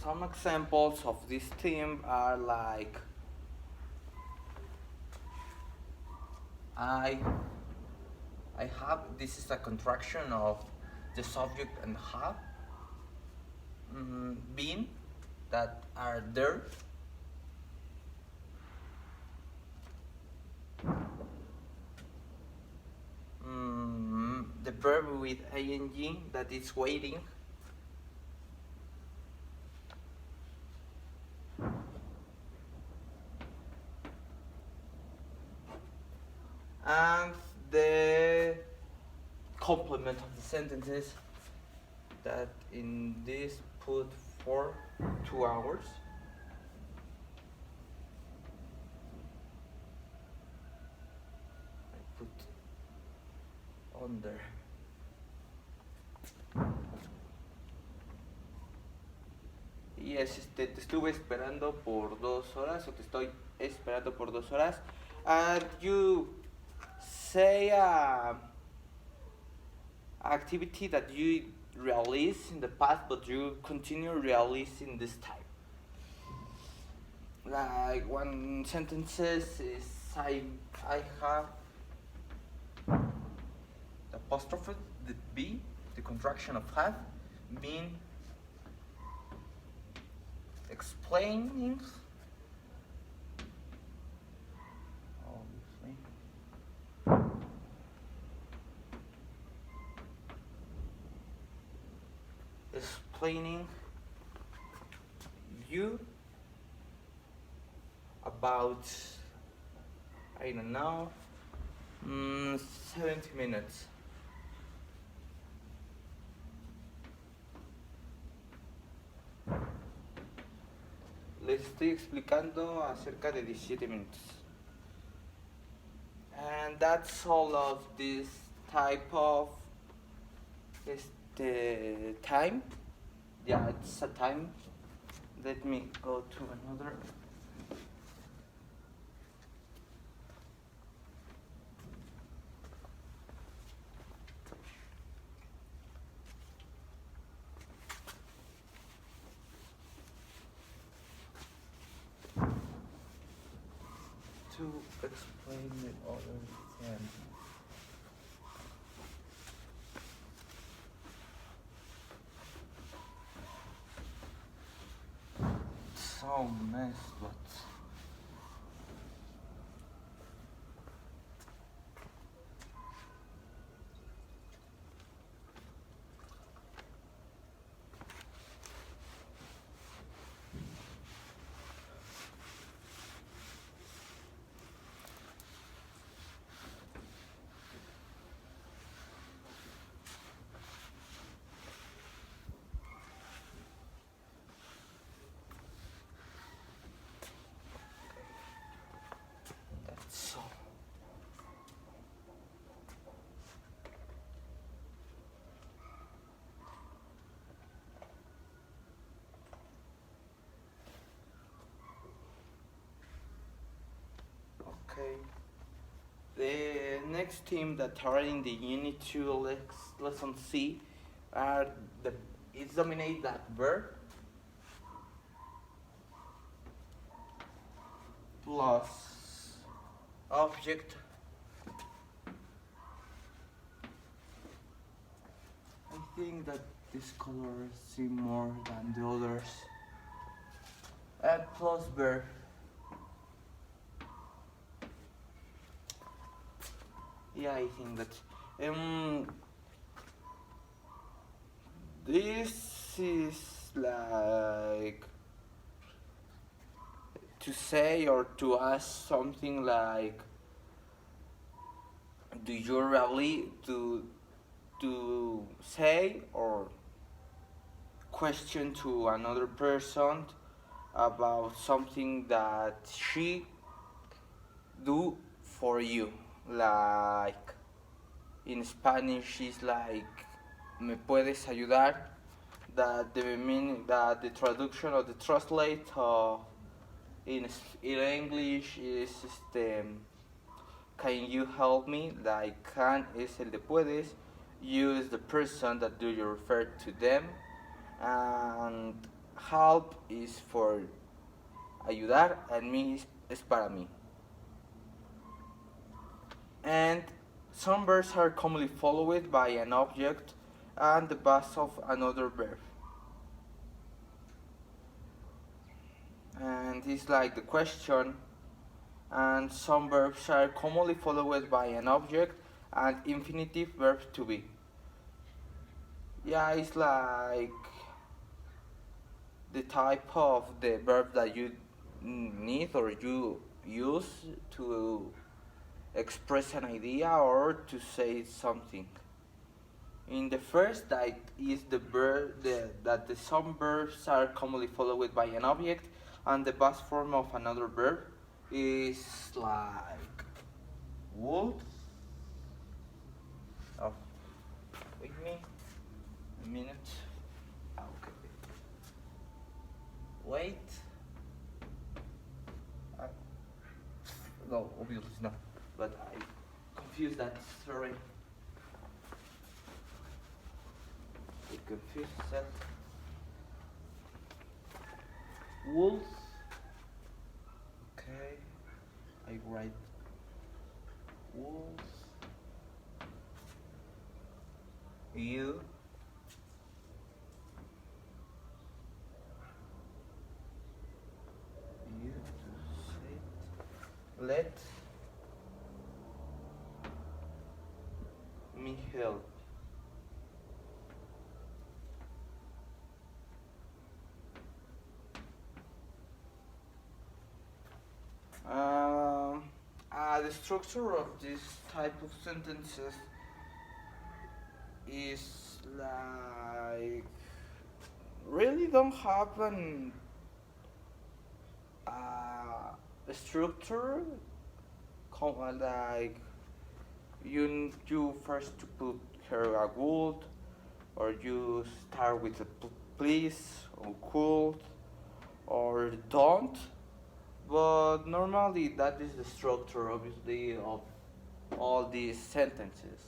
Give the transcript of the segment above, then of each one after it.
some examples of this theme are like I I have, this is a contraction of the subject and have, been, that are there. The verb with ing that is waiting. And the complement of the sentences that in this put for 2 hours. I put on there. Yes, te estuve esperando por 2 horas, o te estoy esperando por 2 horas. And you say activity that you realized in the past, but you continue realizing this time. Like one sentences is I have the apostrophe, the B, the contraction of have, mean explaining, obviously. Explaining you about, I don't know, 70 minutes. Les estoy explicando acerca de 17 minutos. And that's all of this type of time. Yeah, it's a time. Let me go to another. To explain the other thing. So mess, but that's all. Okay. The next theme that are in the Unit 2 lesson C are the, it's dominate that verb plus object. I think that this color seem more than the others. And plus verb. Yeah, I think that this is like to say or to ask something like, do you really to say or question to another person about something that she do for you? Like in Spanish is like, me puedes ayudar, that the meaning, that the traduction or the translate in English is can you help me? Like can is el de puedes, you is the person that do you refer to them, and help is for ayudar, and me is para mí. And some verbs are commonly followed by an object and the base of another verb. And it's like the question, and some verbs are commonly followed by an object and infinitive verb to be. Yeah, it's like the type of the verb that you need or you use to express an idea or to say something. In the first, that is the verb that the some verbs are commonly followed by an object, and the past form of another verb is like would. Oh, wait me a minute. Okay. Wait. Uh, no, obviously not. But I confused that. Sorry. I confused that. Wolves. Okay. I write wolves. You. You to say. Let me help. The structure of this type of sentences is like really don't have a structure. Like you first to put her a would, or you start with a please or could or don't. But normally that is the structure, obviously, of all these sentences.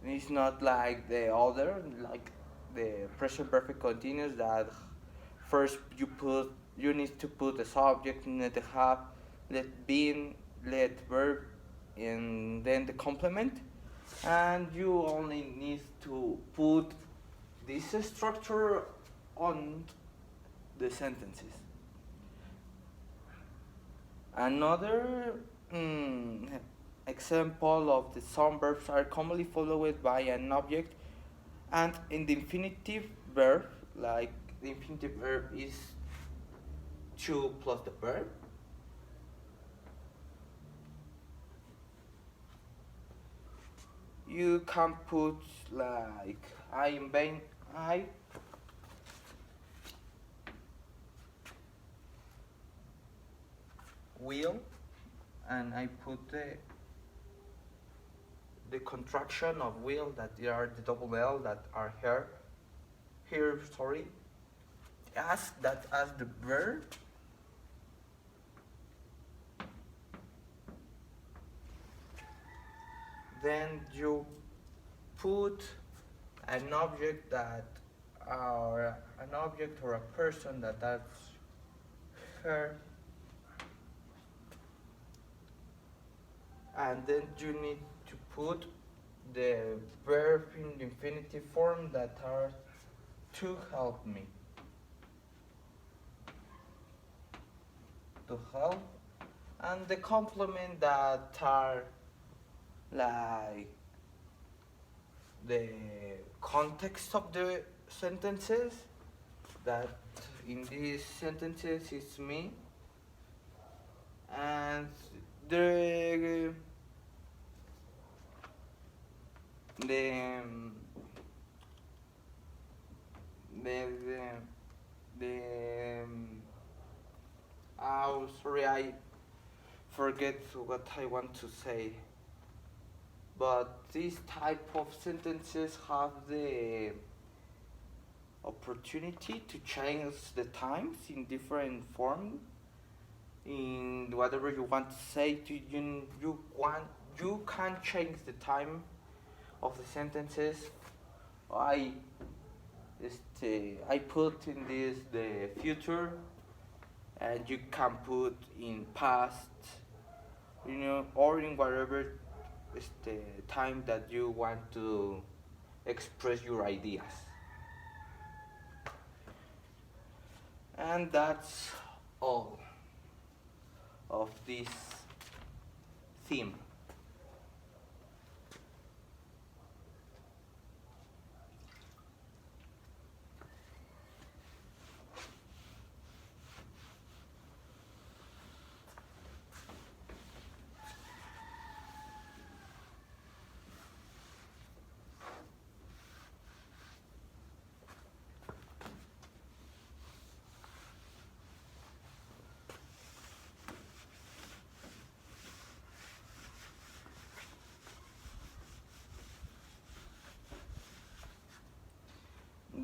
It's not like the other, like the present perfect continuous that first you need to put the subject, you need to have let being, let verb, and then the complement, and you only need to put this structure on the sentences. Another example of the some verbs are commonly followed by an object, and in the infinitive verb, like the infinitive verb is to plus the verb. You can put like I will, and I put the contraction of will that they are the double L that are here sorry, as that as the verb. Then you put an object that or an object or a person that's her, and then you need to put the verb in the infinitive form that are to help me. To help, and the complement that are like the context of the sentences, that in these sentences it's me, and the the the the oh sorry, I forget what I want to say, but this type of sentences have the opportunity to change the times in different form in whatever you want to say to you can change the time of the sentences. I I put in this the future, and you can put in past, or in whatever time that you want to express your ideas. And that's all of this theme.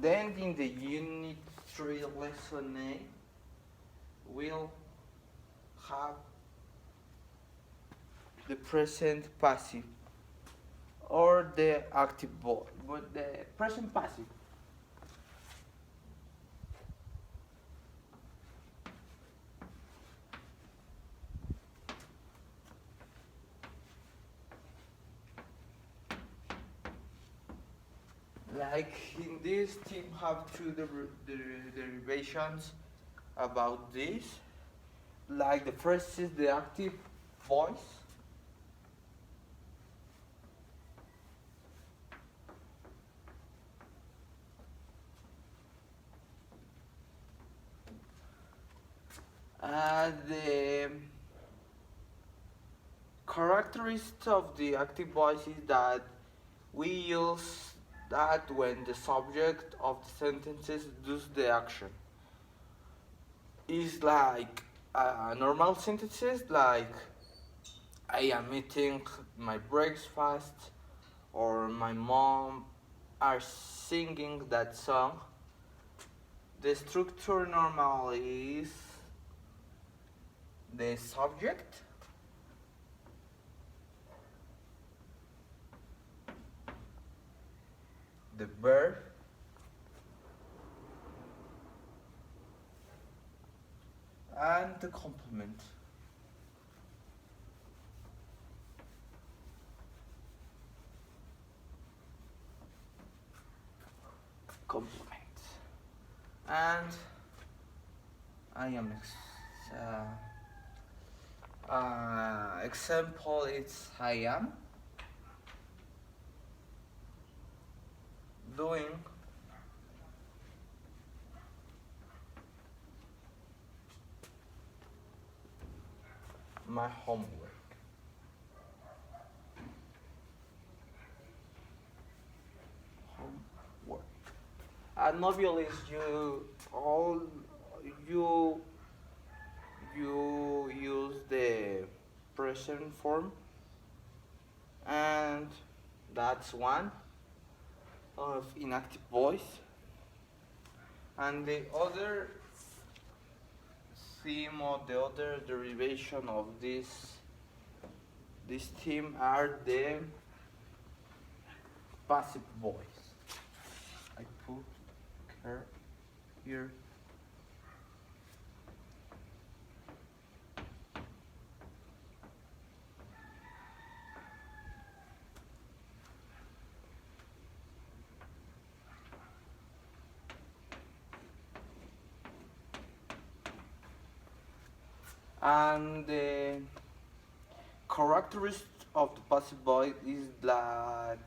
Then in the Unit 3 Lesson A, we'll have the present passive or the active voice, but the present passive. Like in this team have two derivations about this. Like the first is the active voice. The characteristic of the active voice is that we use that when the subject of the sentences does the action. It's like normal sentences like I am eating my breakfast or my mom are singing that song. The structure normally is the subject, the verb, and the complement. And I am example it's I am doing my homework. And obviously you use the present form, and that's one of inactive voice. And the other theme or the other derivation of this theme are the passive voice. I put her here. And the characteristic of the passive voice is that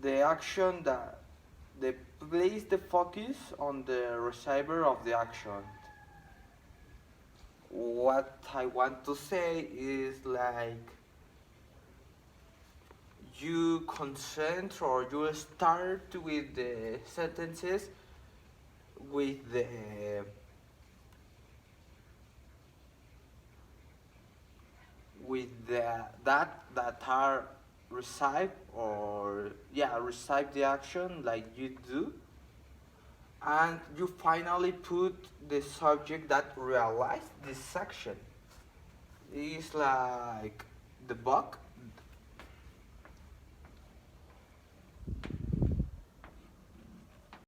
the action that they place the focus on the receiver of the action. What I want to say is like you concentrate or you start with the sentences with the that are receive the action like you do, and you finally put the subject that realize this action. It's like the book